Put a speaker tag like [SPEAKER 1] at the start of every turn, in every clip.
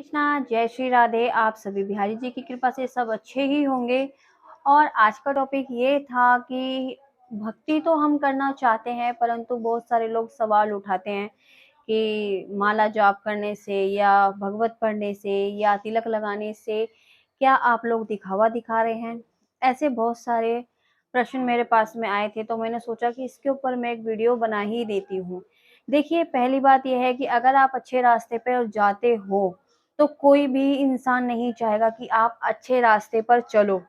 [SPEAKER 1] कृष्णा, जय श्री राधे। आप सभी बिहारी जी की कृपा से सब अच्छे ही होंगे। और आज का टॉपिक ये था कि भक्ति तो हम करना चाहते हैं, परंतु बहुत सारे लोग सवाल उठाते हैं कि माला जाप करने से या भगवत पढ़ने से या तिलक लगाने से क्या आप लोग दिखावा दिखा रहे हैं। ऐसे बहुत सारे प्रश्न मेरे पास में आए थे, तो मैंने सोचा कि इसके ऊपर मैं एक वीडियो बना ही देती हूँ। देखिए, पहली बात यह है कि अगर आप अच्छे रास्ते पर जाते हो तो कोई भी इंसान नहीं चाहेगा कि आप अच्छे रास्ते पर चलो,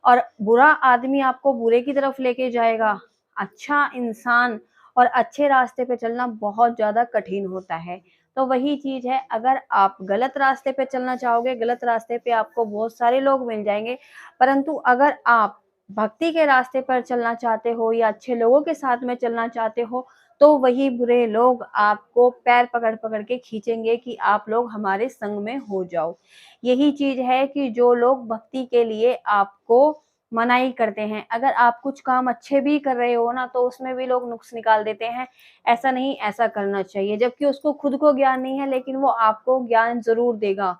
[SPEAKER 1] और बुरा आदमी आपको बुरे की तरफ लेके जाएगा। अच्छा इंसान और अच्छे रास्ते पे चलना बहुत ज़्यादा कठिन होता है। तो वही चीज़ है, अगर आप गलत रास्ते पे चलना चाहोगे, गलत रास्ते पे आपको बहुत सारे लोग मिल जाएँगे, परंतु अगर आप भक्ति के रास्ते पर चलना चाहते हो या अच्छे लोगों के साथ में चलना चाहते हो, तो वही बुरे लोग आपको पैर पकड़-पकड़ के खींचेंगे कि आप लोग हमारे संग में हो जाओ। यही चीज़ है कि जो लोग भक्ति के लिए आपको मनाही करते हैं। अगर आप कुछ काम अच्छे भी कर रहे हो ना, तो उसमें भी लोग नुक्स निकाल देते हैं, ऐसा नहीं, ऐसा करना चाहिए। जबकि उसको खुद को ज्ञान नहीं है, लेकिन वो आपको ज्ञान ज़रूर देगा।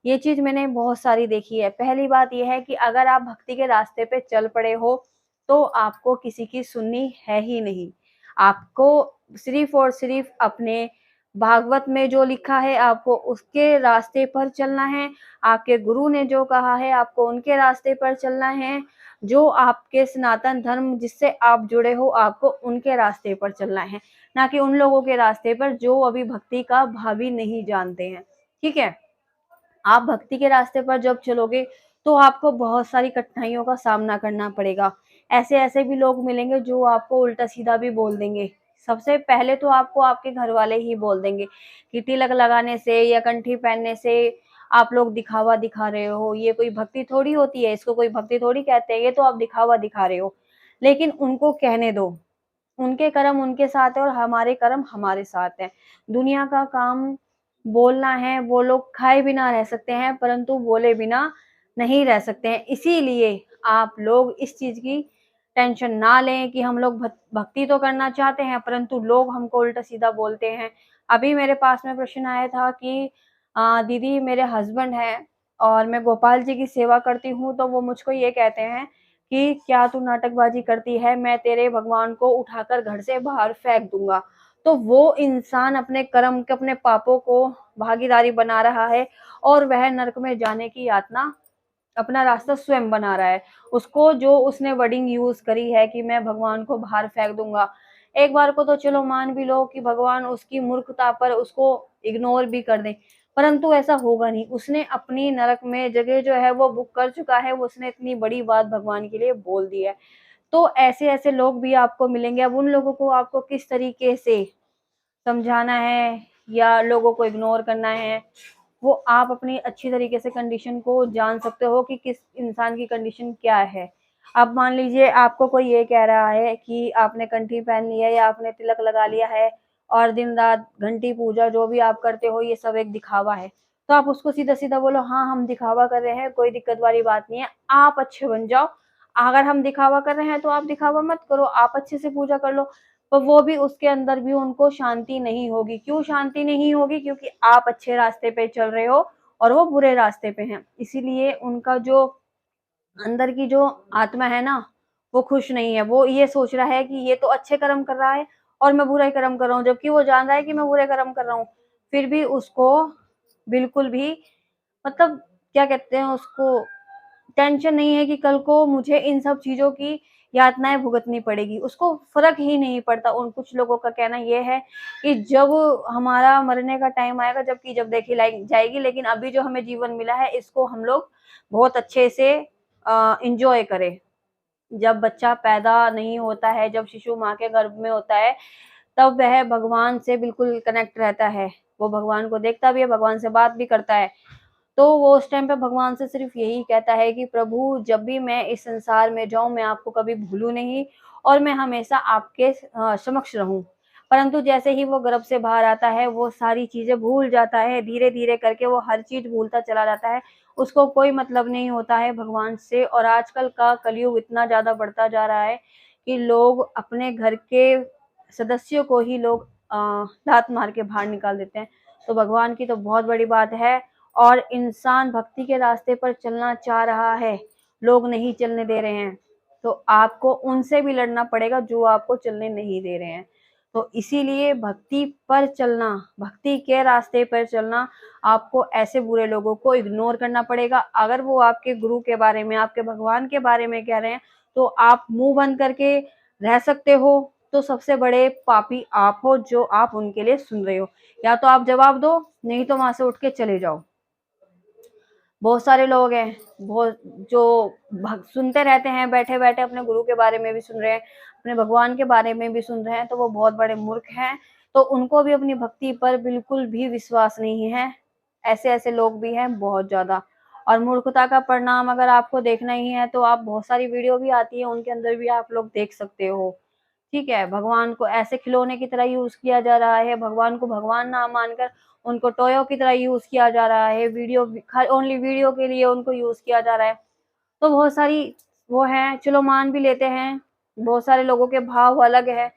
[SPEAKER 1] ये चीज़ मैंने बहुत सारी देखी है। पहली बात ये है कि अगर आप भक्ति के रास्ते पे चल पड़े हो, तो आपको किसी की सुननी है ही नहीं। आपको सिर्फ़ और सिर्फ़ अपने भागवत में जो लिखा है, आपको उसके रास्ते पर चलना है। आपके गुरु ने जो कहा है, आपको उनके रास्ते पर चलना है। जो आपके सनातन धर्म जिससे आप जुड़े हो, आपको उनके रास्ते पर चलना है, ना कि उन लोगों के रास्ते पर जो अभी भक्ति का भाव ही नहीं जानते हैं। ठीक है? आप भक्ति के रास्ते पर जब चलोगे, तो आपको बहुत सारी कठिनाइयों का सामना करना पड़ेगा। ऐसे-ऐसे भी लोग मिलेंगे जो आपको उल्टा-सीधा भी बोल देंगे। सबसे पहले तो आपको आपके घरवाले ही बोल देंगे कि तिलक लगाने से या कंठी पहनने से आप लोग दिखावा दिखा रहे हो, ये कोई भक्ति थोड़ी होती है, इसको कोई भक्ति थोड़ी कहते हैं, ये तो आप दिखावा दिखा रहे हो। लेकिन उनको कहने दो, उनके कर्म उनके साथ है और हमारे कर्म हमारे साथ हैं। दुनिया का काम बोलना है, वो लोग खाए बिना रह सकते हैं, परंतु बोले बिना नहीं रह सकते हैं। इसीलिए आप लोग इस चीज़ की टेंशन ना लें कि हम लोग भक्ति तो करना चाहते हैं, परंतु लोग हमको उल्टा-सीधा बोलते हैं। अभी मेरे पास में प्रश्न आया था कि दीदी, मेरे हस्बैंड हैं और मैं गोपाल जी की सेवा करती हूँ, तो वो मुझको ये कहते हैं कि क्या तू नाटकबाज़ी करती है? मैं तेरे भगवान को उठाकर घर से बाहर फेंक दूँगा। तो वो इंसान अपने कर्म के, अपने पापों को भागीदारी बना रहा है और वह नरक में जाने की यातना अपना रास्ता स्वयं बना रहा है। उसको जो उसने वर्डिंग यूज़ करी है कि मैं भगवान को बाहर फेंक दूँगा। एक बार को तो चलो मान भी लो कि भगवान उसकी मूर्खता पर उसको इग्नोर भी कर दें, परंतु ऐसा होगा नहीं। उसने अपनी नरक में जगह जो है वो बुक कर चुका है, वो उसने इतनी बड़ी बात भगवान के लिए बोल दी है। तो ऐसे-ऐसे लोग भी आपको मिलेंगे। अब उन लोगों को आपको किस तरीके से समझाना है या लोगों को इग्नोर करना है, वो आप अपनी अच्छी तरीके से कंडीशन को जान सकते हो कि किस इंसान की कंडीशन क्या है। अब मान लीजिए आपको कोई ये कह रहा है कि आपने कंठी पहन ली है या आपने तिलक लगा लिया है और दिन-रात घंटी पूजा जो भी आप करते हो, ये सब एक दिखावा है। तो आप उसको सीधा-सीधा बोलो, हाँ, हम दिखावा कर रहे हैं, कोई दिक्कत वाली बात नहीं है, आप अच्छे बन जाओ। अगर हम दिखावा कर रहे हैं तो आप दिखावा मत करो, आप अच्छे से पूजा कर लो। तो वो भी, उसके अंदर भी उनको शांति नहीं होगी। क्यों शांति नहीं होगी? क्योंकि आप अच्छे रास्ते पे चल रहे हो और वो बुरे रास्ते पे हैं। इसीलिए उनका जो अंदर की जो आत्मा है ना, वो खुश नहीं है। वो ये सोच रहा है कि ये तो अच्छे कर्म कर रहा है और मैं बुरे कर्म कर रहा हूँ, जबकि वो जान रहा है कि मैं बुरे कर्म कर रहा हूँ। फिर भी उसको बिल्कुल भी, मतलब क्या कहते हैं उसको, टेंशन नहीं है कि कल को मुझे इन सब चीज़ों की यातनाएँ भुगतनी पड़ेगी, उसको फ़र्क ही नहीं पड़ता। उन कुछ लोगों का कहना ये है कि जब हमारा मरने का टाइम आएगा, जबकि जब देखी लाई जाएगी, लेकिन अभी जो हमें जीवन मिला है, इसको हम लोग बहुत अच्छे से एन्जॉय करें। जब बच्चा पैदा नहीं होता है, जब शिशु माँ के गर्भ में होता है, तब वह भगवान से बिल्कुल कनेक्ट रहता है। वो भगवान को देखता भी है, भगवान से बात भी करता है। तो वो उस टाइम पे भगवान से सिर्फ़ यही कहता है कि प्रभु, जब भी मैं इस संसार में जाऊँ, मैं आपको कभी भूलूँ नहीं और मैं हमेशा आपके समक्ष रहूँ। परंतु जैसे ही वो गर्भ से बाहर आता है, वो सारी चीज़ें भूल जाता है, धीरे-धीरे करके वो हर चीज़ भूलता चला जाता है। उसको कोई मतलब नहीं होता है भगवान से, और आजकल का कलयुग इतना ज़्यादा बढ़ता जा रहा है कि लोग अपने घर के सदस्यों को ही लोग लात मार के बाहर निकाल देते हैं। तो भगवान की तो बहुत बड़ी बात है, और इंसान भक्ति के रास्ते पर चलना चाह रहा है, लोग नहीं चलने दे रहे हैं, तो आपको उनसे भी लड़ना पड़ेगा जो आपको चलने नहीं दे रहे हैं। तो इसीलिए भक्ति पर चलना, भक्ति के रास्ते पर चलना, आपको ऐसे बुरे लोगों को इग्नोर करना पड़ेगा। अगर वो आपके गुरु के बारे में, आपके भगवान के बारे में कह रहे हैं, तो आप मुंह बंद करके रह सकते हो, तो सबसे बड़े पापी आप हो जो आप उनके लिए सुन रहे हो। या तो आप जवाब दो, नहीं तो वहां से उठ के चले जाओ। बहुत सारे लोग हैं, बहुत जो सुनते रहते हैं, बैठे बैठे अपने गुरु के बारे में भी सुन रहे हैं, अपने भगवान के बारे में भी सुन रहे हैं, तो वो बहुत बड़े मूर्ख हैं। तो उनको भी अपनी भक्ति पर बिल्कुल भी विश्वास नहीं है। ऐसे ऐसे लोग भी हैं बहुत ज्यादा। और मूर्खता का परिणाम अगर आपको देखना ही है, तो आप बहुत सारी वीडियो भी आती है, उनके अंदर भी आप लोग देख सकते हो। ठीक है, भगवान को ऐसे खिलौने की तरह यूज किया जा रहा है, भगवान को भगवान ना मानकर उनको टॉयो की तरह यूज किया जा रहा है, वीडियो ओनली वीडियो के लिए उनको यूज किया जा रहा है। तो बहुत सारी वो है, चलो मान भी लेते हैं, बहुत सारे लोगों के भाव अलग है।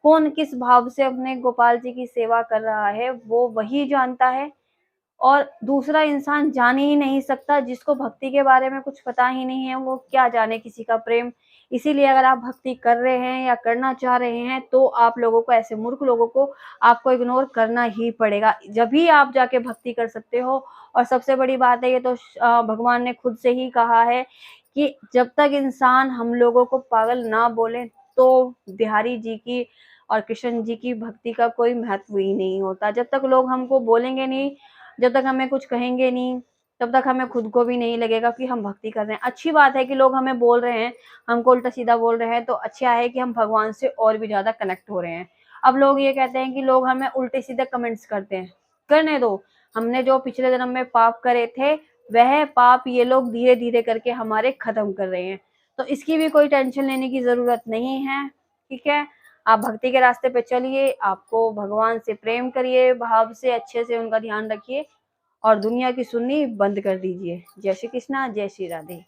[SPEAKER 1] कौन किस भाव से अपने गोपाल जी की सेवा कर रहा है वो वही जानता है, और दूसरा इंसान जान ही नहीं सकता। जिसको भक्ति के बारे में कुछ पता ही नहीं है, वो क्या जाने किसी का प्रेम। इसीलिए अगर आप भक्ति कर रहे हैं या करना चाह रहे हैं, तो आप लोगों को, ऐसे मूर्ख लोगों को आपको इग्नोर करना ही पड़ेगा, जब भी आप जाके भक्ति कर सकते हो। और सबसे बड़ी बात है, ये तो भगवान ने खुद से ही कहा है कि जब तक इंसान हम लोगों को पागल ना बोले, तो बिहारी जी की और कृष्ण जी की भक्ति का कोई महत्व ही नहीं होता। जब तक लोग हमको बोलेंगे नहीं, जब तक हमें कुछ कहेंगे नहीं, तब तक हमें खुद को भी नहीं लगेगा कि हम भक्ति कर रहे हैं। अच्छी बात है कि लोग हमें बोल रहे हैं, हमको उल्टा सीधा बोल रहे हैं, तो अच्छा है कि हम भगवान से और भी ज्यादा कनेक्ट हो रहे हैं। अब लोग ये कहते हैं कि लोग हमें उल्टे सीधे कमेंट्स करते हैं, करने दो। हमने जो पिछले जन्म में पाप करे थे, वह पाप ये लोग धीरे धीरे करके हमारे खत्म कर रहे हैं, तो इसकी भी कोई टेंशन लेने की जरूरत नहीं है। ठीक है, आप भक्ति के रास्ते पे चलिए, आपको भगवान से प्रेम करिए, भाव से अच्छे से उनका ध्यान रखिए, और दुनिया की सुननी बंद कर दीजिए। जय श्री कृष्णा, जय श्री राधे।